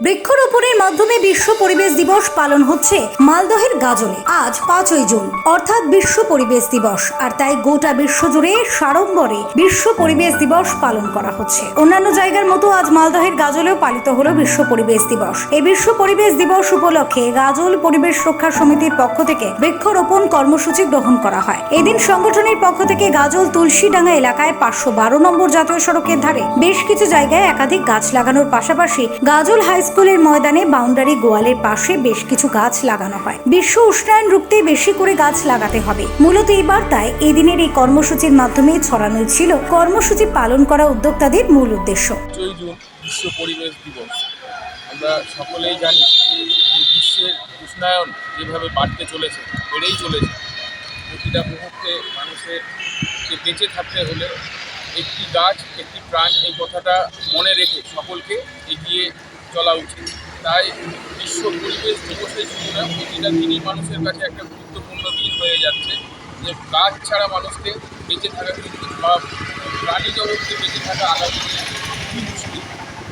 বৃক্ষরোপণের মাধ্যমে বিশ্ব পরিবেশ দিবস পালন হচ্ছে মালদহের গাজলে। আজ 5ই জুন অর্থাৎ বিশ্ব পরিবেশ দিবস, আর তাই গোটা বিশ্ব জুড়ে সাড়ম্বরে বিশ্ব পরিবেশ দিবস পালন করা হচ্ছে। অন্যান্য জায়গার মতো আজ মালদহের গাজলেও পালিত হলো বিশ্ব পরিবেশ দিবস। এই বিশ্ব পরিবেশ দিবস উপলক্ষে গাজল পরিবেশ রক্ষা সমিতির পক্ষ থেকে বৃক্ষরোপণ কর্মসূচি গ্রহণ করা হয়। এদিন সংগঠনের পক্ষ থেকে গাজল তুলসীডাঙ্গা এলাকায় 512 নম্বর জাতীয় সড়কের ধারে বেশ কিছু জায়গায় একাধিক গাছ লাগানোর পাশাপাশি গাজল হাই স্কুলের ময়দানে বাউন্ডারি গোয়ালের পাশে বেশ কিছু গাছ লাগানো হয়। বিশ্ব উষ্ণায়ন রুখতে বেশি করে গাছ লাগাতে হবে, মূলত এই বার্তায় এদিনের এই কর্মসূচির মাধ্যমে ছড়ানো ছিল কর্মসূচি পালন করা উদ্যোক্তাদের মূল উদ্দেশ্য। 5ই জুন বিশ্ব পরিবেশ দিবস। আমরা সকলেই জানি যে বিশ্বের উষ্ণায়ন যেভাবে বাড়তে চলেছে, বেড়েই চলেছে। প্রতিটা মুহূর্তে মানুষের বেঁচে থাকতে হলে একটি গাছ একটি প্রাণ, এই কথাটা মনে রেখে সকলকে এগিয়ে চলা উচিত। তাই বিশ্ব পরিবেশ দিবসের জন্য প্রতিটা দিনই মানুষের কাছে একটা গুরুত্বপূর্ণ দিন হয়ে যাচ্ছে, যে গাছ ছাড়া মানুষকে বেঁচে থাকা কিন্তু বা প্রাণী জগৎকে বেঁচে থাকা আগামী দিনে খুবই মুশকিল।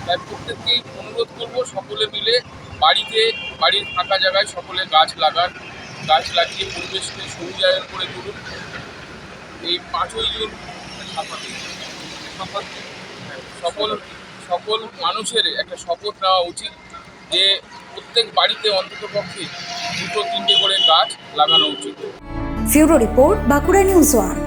তাই প্রত্যেককেই অনুরোধ করবো সকলে মিলে বাড়ির ফাঁকা জায়গায় সকলে গাছ লাগান, গাছ লাগিয়ে পরিবেশকে সবুজায়ন করে তুলুন। এই 5ই জুন সকল মানুষের একটা শপথ নেওয়া উচিত যে প্রত্যেক বাড়িতে অন্ততপক্ষে 2-3টে করে গাছ লাগানো উচিত। Bureau report, Bankura news 1।